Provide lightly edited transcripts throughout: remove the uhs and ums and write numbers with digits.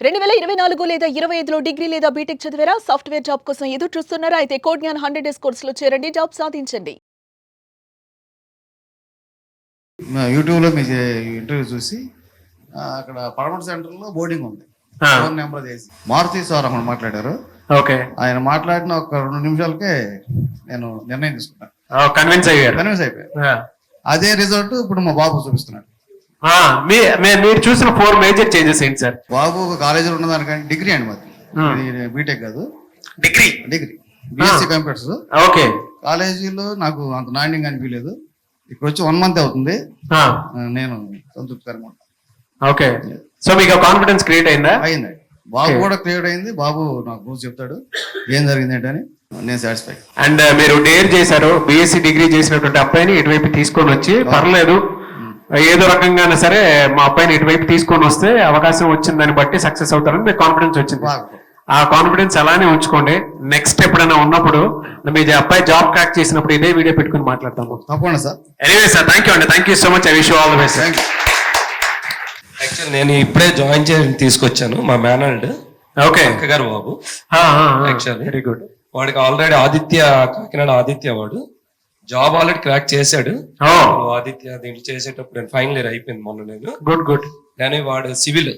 2024 లేదా 25లో డిగ్రీ లేదా బీటెక్ చదివారా? సాఫ్ట్‌వేర్ జాబ్ కోసం ఎదురు చూస్తున్నారా? అయితే కోడ్ జ్ఞాన్ 100 డేస్ కోర్సులో చేరండి, జాబ్ సాధించండి. యూట్యూబ్లో మీ ఇంటర్వ్యూ చూసి అక్కడ పడమట సెంటర్లో బోర్డింగ్ ఉంది. ఫోన్ నెంబర్ చేసి మారుతి సార్ అక్కడ మాట్లాడారు. ఓకే, ఆయన మాట్లాడిన ఒక 2 నిమిషాలకే నేను నిర్ణయం తీసుకున్నాను. కన్విన్స్ అయిపోయాను. అదే రిజల్ట్ ఇప్పుడు మా బాబు చూపిస్తున్నాడు. మీరు చూసిన 4 మేజర్ చేంజెస్ ఏంటి సార్? బాబు కాలేజీలో ఉన్నదానికంటే డిగ్రీ అండి మాది, బీటెక్ కాదు, డిగ్రీ బిఎస్సి కంప్యూటర్స్. ఓకే, కాలేజీలో నాకు అంత నాణ్యంగా అనిపించలేదు. ఇక్కడ వచ్చి 1 మంత్ అవుతుంది, నేను సంతృప్తికరంగా ఉంటాను. ఓకే, సో మీకు కాన్ఫిడెన్స్ క్రియేట్ అయిందా? అయింది. బాబు కూడా క్రియేట్ అయింది. బాబు నాకు రోజు చెప్తాడు ఏం జరిగింది ఏంటని. నేను సాటిస్ఫై. అండ్ మీరు డేర్ చేశారు, బిఎస్సి డిగ్రీ చేసినటువంటి అబ్బాయిని ఇటువైపు తీసుకొని వచ్చి, పర్లేదు ఏదో రకంగానే సరే మా అబ్బాయిని ఇటువైపు తీసుకొని వస్తే అవకాశం వచ్చిందని బట్టి సక్సెస్ అవుతారని మీకు కాన్ఫిడెన్స్ వచ్చింది. ఆ కాన్ఫిడెన్స్ అలానే ఉంచుకోండి. నెక్స్ట్ ఎప్పుడైనా ఉన్నప్పుడు మీ అబ్బాయి జాబ్ క్రాక్ చేసినప్పుడు ఇదే వీడియో పెట్టుకుని మాట్లాడతాము. తప్పకుండా sir. Anyway sir, thank you అండి, thank you so much. I wish you all the best. Actual నేను ఇప్పుడే జాయిన్ చేసి తీసుకొచ్చాను మా మేనల్డ్. ఓకే, గారు బాబు యాక్చువల్లీ వెరీ గుడ్. వాడికి ఆల్రెడీ కాకినాడ ఆదిత్య వాడు జాబ్ ఆల్రెడీ క్రాక్ చేశాడు. ఆదిత్య దీంట్లో చేసేటప్పుడు నేను ఫైనల్ ఇయర్ అయిపోయింది మొన్న. నేను గుడ్ కానీ వాడు సివిల్,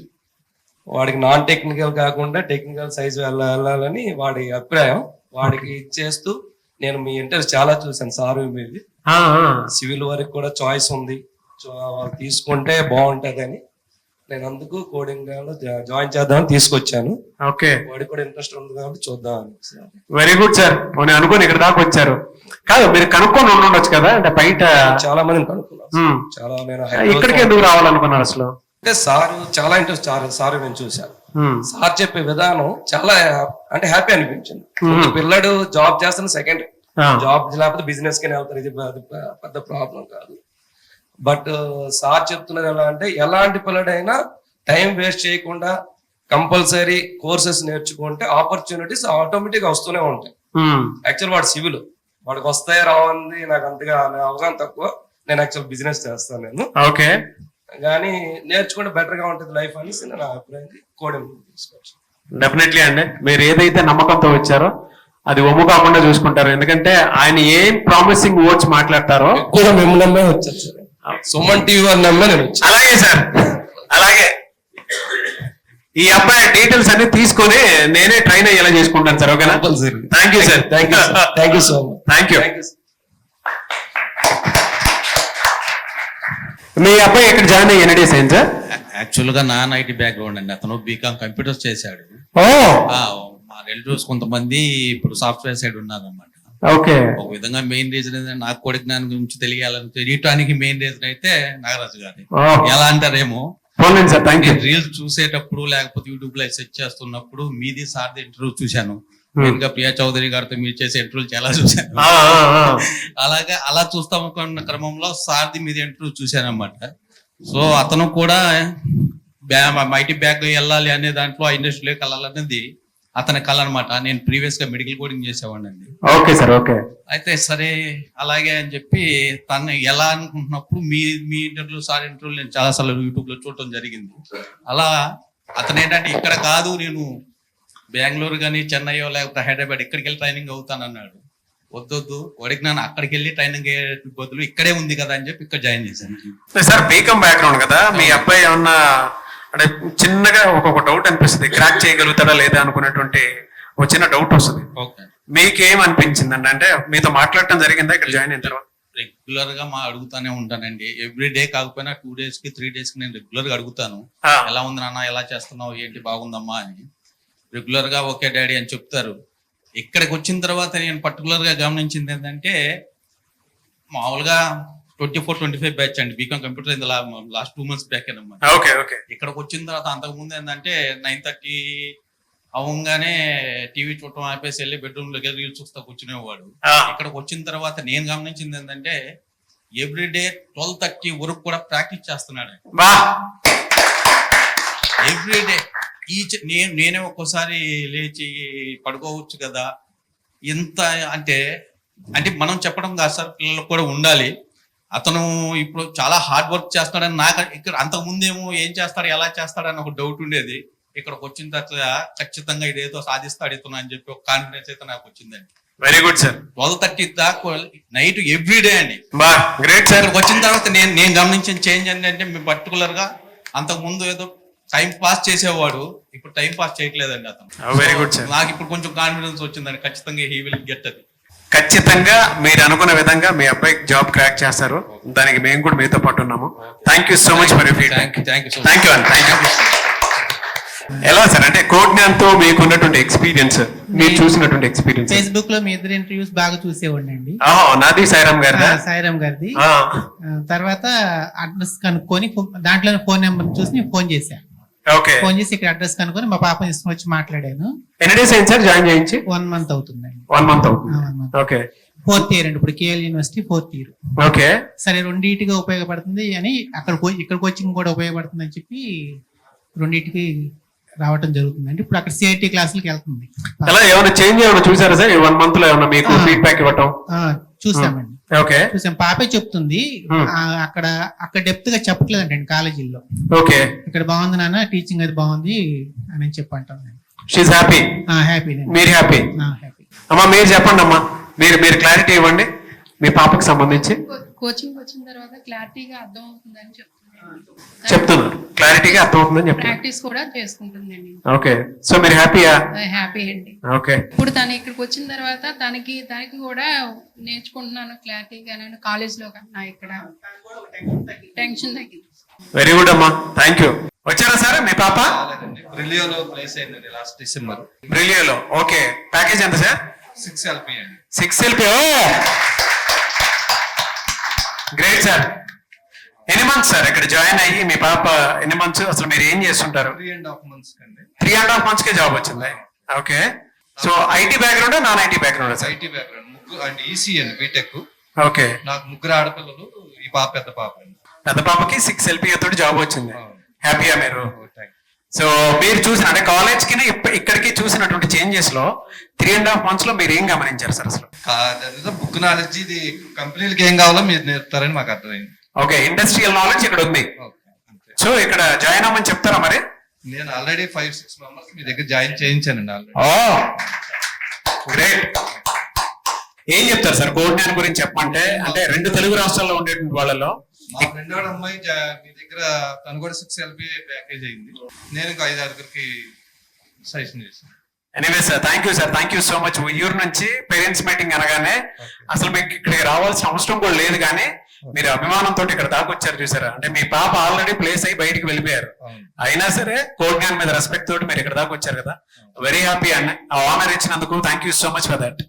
వాడికి నాన్ టెక్నికల్ కాకుండా టెక్నికల్ సైజ్ వెళ్ళాలని వాడి అభిప్రాయం. వాడికి ఇచ్చేస్తూ నేను మీ ఇంటర్వ్యూ చాలా చూసాను సార్, మీది సివిల్ వరకు కూడా చాయిస్ ఉంది, తీసుకుంటే బాగుంటది అని నేను అందుకు కోడింగ్ జాయిన్ చేద్దామని తీసుకొచ్చాను. ఓకే, వాడికి కూడా ఇంట్రెస్ట్ ఉంది కాబట్టి చూద్దాం. Very good sir. నేను అనుకోని ఇక్కడ దాకా వచ్చారు. కాదు, మీరు కనుక్కొని ఉండొచ్చు కదా, అంటే బయట చాలా మందిని కనుక్కున్నాను. చాలా నేను ఇక్కడికి ఎందుకు రావాలనుకున్నారు అసలు? అంటే సార్ చాలా ఇంట్రెస్ట్, సార్ నేను చూశాను. సార్ చెప్పే విధానం చాలా అంటే హ్యాపీ అనిపించింది. పిల్లడు జాబ్ చేస్తున్న సెకండ్ జాబ్ లేకపోతే బిజినెస్ కి వెళ్తారు, ఇది పెద్ద ప్రాబ్లం కాదు. బట్ సార్ చెప్తున్నది ఎలా అంటే, ఎలాంటి పిల్లడైనా టైం వేస్ట్ చేయకుండా కంపల్సరీ కోర్సెస్ నేర్చుకుంటే ఆపర్చునిటీస్ ఆటోమేటిక్ గా వస్తూనే ఉంటాయి. యాక్చువల్ వాడు సివిల్, వాడికి వస్తాయి రావంది నాకు అంతగా అవగాహన తక్కువ. నేను యాక్చువల్ బిజినెస్ చేస్తాను నేను. ఓకే, కానీ నేర్చుకుంటే బెటర్ గా ఉంటుంది లైఫ్ అనేసి నేను అభిప్రాయం కోడింగ్ తీసుకోవచ్చు. డెఫినెట్లీ అండి, మీరు ఏదైతే నమ్మకంతో వచ్చారో అది ఒమ్ము కాకుండా చూసుకుంటారు. ఎందుకంటే ఆయన ఏం ప్రామిసింగ్ వర్డ్స్ మాట్లాడతారో కూడా మేము నమ్మే వచ్చారు సార్. సుమన్ టీవీ వారు నమ్మే నేను వచ్చాను. అలాగే సార్, అలాగే ఈ అబ్బాయి డీటెయిల్స్ అన్ని తీసుకొని నేనే ట్రైన్ అయ్యేలా చేసుకుంటాను సార్. ఓకేనా? Thank you sir. Thank you so much. Thank you. మీ అబ్బాయి ఎక్కడ జాయిన్ అయ్యి ఎన్ని డేస్ అయింది సార్? యాక్చువల్ గా నాన్ ఐటీ బ్యాక్గ్రౌండ్ అండి. అతను బీకామ్ కంప్యూటర్స్ చేశాడు. మా రిలేటివ్స్ కొంతమంది ఇప్పుడు సాఫ్ట్వేర్ సైడ్ ఉన్నారన్నమాట. ఓకే, ఒక విధంగా మెయిన్ రీజన్ ఏంటంటే నాకు కోడి జ్ఞానం గురించి తెలియటానికి మెయిన్ రీజన్ అయితే నాగరాజు గారి. ఎలా అంటారేమో, రీల్స్ చూసేటప్పుడు లేకపోతే యూట్యూబ్ లో సెర్చ్ చేస్తున్నప్పుడు మీది సార్ది ఇంటర్వ్యూ చూశాను. మెయిన్ గా ప్రియా చౌదరి గారితో మీరు చేసే ఇంటర్వ్యూ చాలా చూశాను. అలాగే అలా చూస్తామనుకున్న క్రమంలో సార్ది మీద ఇంటర్వ్యూ చూశాను అన్నమాట. సో అతను కూడా ఐటీ బ్యాక్ వెళ్ళాలి అనే దాంట్లో ఇండస్ట్రీలోకి వెళ్ళాలనేది అతని కళ అనమాట. నేను ప్రీవియస్ గా మెడికల్ కోడింగ్ చేసేవాడిని అండి. Okay sir. ఓకే, అయితే సరే అలాగే అని చెప్పి తను ఎలా అనుకుంటున్నప్పుడు మీ ఇంటర్వ్యూ సార్ ఇంటర్వ్యూ నేను చాలా సార్లు యూట్యూబ్ లో చూడటం జరిగింది. అలా అతను ఏంటంటే ఇక్కడ కాదు, నేను బెంగళూరు కానీ చెన్నైయో లేకపోతే హైదరాబాద్ ఇక్కడికి వెళ్ళి ట్రైనింగ్ అవుతాను అన్నాడు. వద్దొద్దు, కోడికి నన్ను అక్కడికి వెళ్ళి ట్రైనింగ్ అయ్యే బదులు ఇక్కడే ఉంది కదా అని చెప్పి ఇక్కడ జాయిన్ చేశాను. సార్ బీకామ్ బ్యాక్గ్రౌండ్ కదా, మీ అబ్బాయి ఏమన్నా అంటే చిన్నగా ఒక్కొక్క డౌట్ అనిపిస్తుంది, క్రాక్ చేయగలుగుతాడా లేదా అనుకున్నటువంటి ఒక చిన్న డౌట్ వస్తుంది. మీకేం అనిపించింది అండి? అంటే మీతో మాట్లాడటం జరిగిందా ఇక్కడ జాయిన్ అయిన తర్వాత? రెగ్యులర్ గా అడుగుతానే ఉంటానండి. ఎవ్రీ డే కాకపోయినా 2 days కి 3 days కి నేను రెగ్యులర్ గా అడుగుతాను, ఎలా ఉంది నాన్న, ఎలా చేస్తున్నావు, ఏంటి, బాగుందమ్మా అని. రెగ్యులర్ గా ఓకే డాడీ అని చెప్తారు. ఇక్కడికి వచ్చిన తర్వాత నేను పర్టికులర్ గా గమనించింది ఏంటంటే, మామూలుగా 24-25 బ్యాచ్ అండి BCom computer in last 2 months back అనమాట. ఇక్కడికి వచ్చిన తర్వాత అంతకు ముందు ఏంటంటే 9:30 అవ్వగానే టీవీ చూడటం ఆపేసి వెళ్ళి బెడ్రూమ్ లోకి రీల్స్ చూస్తా కూర్చునేవాడు. ఇక్కడికి వచ్చిన తర్వాత నేను గమనించింది ఏంటంటే ఎవ్రీడే 12:30 వరకు కూడా ప్రాక్టీస్ చేస్తున్నాడు ఎవ్రీడే. నేనే ఒక్కోసారి లేచి పడుకోవచ్చు కదా, ఇంత అంటే మనం చెప్పడం కాదు సార్, పిల్లలకు కూడా ఉండాలి. అతను ఇప్పుడు చాలా హార్డ్ వర్క్ చేస్తున్నాడని నాకు ఇక్కడ అంతకు ముందేమో ఏం చేస్తాడు, ఎలా చేస్తాడని ఒక డౌట్ ఉండేది. ఇక్కడికి వచ్చిన తర్వాత ఖచ్చితంగా ఇదేదో సాధిస్తాడుతున్నా అని చెప్పి ఒక కాన్ఫిడెన్స్ అయితే నాకు వచ్చిందండి. Very good sir. 12:30 దాకా నైట్ ఎవ్రీడే అండి. బా గ్రేట్ సార్. ఇక్కడికి వచ్చిన తర్వాత నేను గమనించిన చేంజ్ ఏంటంటే మేము పర్టికులర్ గా అంతకు ముందు ఏదో టైం పాస్ చేసేవాడు, ఇప్పుడు టైం పాస్ చేయట్లేదండి అతను. Very good sir. నాకు ఇప్పుడు కొంచెం కాన్ఫిడెన్స్ వచ్చిందండి, ఖచ్చితంగా హీ విల్ గెట్ అది. ఖచ్చితంగా మీరు అనుకున్న విధంగా మీ అబ్బాయికి జాబ్ క్రాక్ చేస్తారు. దానికి మేము కూడా మీతో పాటు ఉన్నాము. Thank you so much for your feedback. Thank you thank you అండి. Thank you. ఎలా సార్ అంటే కోజ్ఞాన్తో మీకు ఉన్నటువంటి ఎక్స్పీరియన్స్, మీరు చూసినటువంటి ఎక్స్పీరియన్స్? ఫేస్బుక్ లో మీ ఇద్దరు ఇంటర్వ్యూస్ బాగా చూసేవాడిని. నాది సాయిరామ్ గారి. సాయిరామ్ గారిది. తర్వాత అడ్రస్ కనుక్కొని దాంట్లో ఫోన్ నెంబర్ చూసి నేను ఫోన్ చేశాను. ఓకే. ఫోన్ చేసి ఇక్కడ అడ్రస్ కనుక్కొని మా పాప తీసుకుని వచ్చి మాట్లాడాను. ఎన్ని డేస్ అయింది సార్ జాయిన్ చేయించి? 1 month అవుతుందండి. 1 month అవుతుంది. 1 month. ఓకే. 4th year అండి, ఇప్పుడు KL university 4th year. Okay. సరే రెండింటిగా ఉపయోగపడుతుంది అని ఇక్కడ కోచింగ్ కూడా ఉపయోగపడుతుంది అని చెప్పి రెండింటికి రావటం జరుగుతుందండి. ఇప్పుడు అక్కడ సిఐటి క్లాసులకి వెళ్తుంది. ఎలా ఏమైనా చేంజ్ ఏమైనా చూసారా సార్? 1 month లో ఏమైనా మీకు ఫీడ్బ్యాక్ ఇవ్వటం? చూసామండి. ఓకే. చూసాం. పాపే చెప్తుంది అక్కడ డెప్త్ గా చెప్పట్లేదండి కాలేజీల్లో. ఓకే. ఇక్కడ బాగుంది నాన్న, టీచింగ్ అది బాగుంది అని చెప్పి అంటాను. She happy. హ్యాపీ. మీరు హ్యాపీ? హ్యాపీ. అమ్మా మీరు చెప్పండి అమ్మా, మీరు క్లారిటీ ఇవ్వండి మీ పాపకి సంబంధించి. కోచింగ్ వచ్చిన తర్వాత క్లారిటీగా అర్థం అవుతుందని చెప్తున్నారు. క్లారిటీగా అర్థం అవుతుందని చెప్తున్నారు. ప్రాక్టీస్ కూడా చేసుకుంటుందండి. ఓకే. సో మీరు హ్యాపీయా? హ్యాపీ అండి. ఓకే. ఇప్పుడు తను ఇక్కడికి వచ్చిన తర్వాత తనకి కూడా నేర్చుకుంటున్నాను క్లారిటీగా. నేను కాలేజ్ లో కన్నా ఇక్కడ టెన్షన్ తగ్గింది. వెరీ గుడ్ అమ్మా, థ్యాంక్ యూ. వచ్చారా సార్ మీ పాప? బ్రిలియోలో ప్లేస్ అయిందండి లాస్ట్ డిసెంబర్. బ్రిలియోలో. ఓకే. ప్యాకేజ్ ఎంత సార్? 6 LP అండి. 6 LP. Great sir. ఎన్ని మంత్స్ సార్ ఇక్కడ జాయిన్ అయ్యి మీ పాప ఎన్ని మంత్స్? అసలు మీరు ఏం చేస్తుంటారు? 3.5 months అండి. 3.5 months కే జాబ్ వచ్చింది. Okay. So IT background, non IT background sir? IT background. ముగ్గురు అండి, ఈసీ అండి, బీటెక్. ఓకే. నాకు 3 ఆడపిల్లలు, ఈ పాప పెద్ద పాప అండి. పెద్ద పాపకి 6 LP తోటి జాబ్ వచ్చింది. హ్యాపీయా మీరు? Thank you. సో మీరు చూసిన అంటే కాలేజ్ కి ఇక్కడికి చూసినటువంటి చేంజెస్ లో 3.5 months లో మీరు ఏం గమనించారు సార్ అసలు? బుక్ నాలెడ్జ్, ఇది కంపెనీలకి ఏం కావాలో మీరు నేర్పుతారని మాకు అర్థమైంది. ఓకే. ఇండస్ట్రియల్ నాలెడ్జ్ ఇక్కడ ఉంది. సో ఇక్కడ జాయిన్ అవ్వమని చెప్తారా మరి? నేను ఆల్రెడీ 5-6 మెంబర్స్ మీ దగ్గర జాయిన్ చేయించానండి ఆల్రెడీ. గ్రేట్. ఏం చెప్తారు సార్ కోజ్ఞాన్ గురించి చెప్పంటే? అంటే 2 తెలుగు రాష్ట్రాల్లో ఉండేటువంటి వాళ్ళలో మా ఫ్రెండ్ వాడు అమ్మాయి మీ దగ్గర, తను కూడా 6 LP ప్యాకేజ్ అయింది. నేను ఇంకా 5-6కి సజెషన్ చేశాను. Anyway sir, thank you sir, thank you so much. Uyyuru నుంచి పేరెంట్స్ మీటింగ్ అనగానే అసలు మీకు ఇక్కడికి రావాల్సిన అవసరం కూడా లేదు, కానీ మీరు అభిమానంతో ఇక్కడ దాకా వచ్చారు చూసారా? అంటే మీ పాప ఆల్రెడీ ప్లేస్ అయ్యి బయటికి వెళ్ళిపోయారు, అయినా సరే కోజ్ఞాన్ మీద రెస్పెక్ట్ తోటి మీరు ఇక్కడ దాకా వచ్చారు కదా. వెరీ హ్యాపీ అండి. ఆ ఆనర్ ఇచ్చినందుకు thank you so much for that.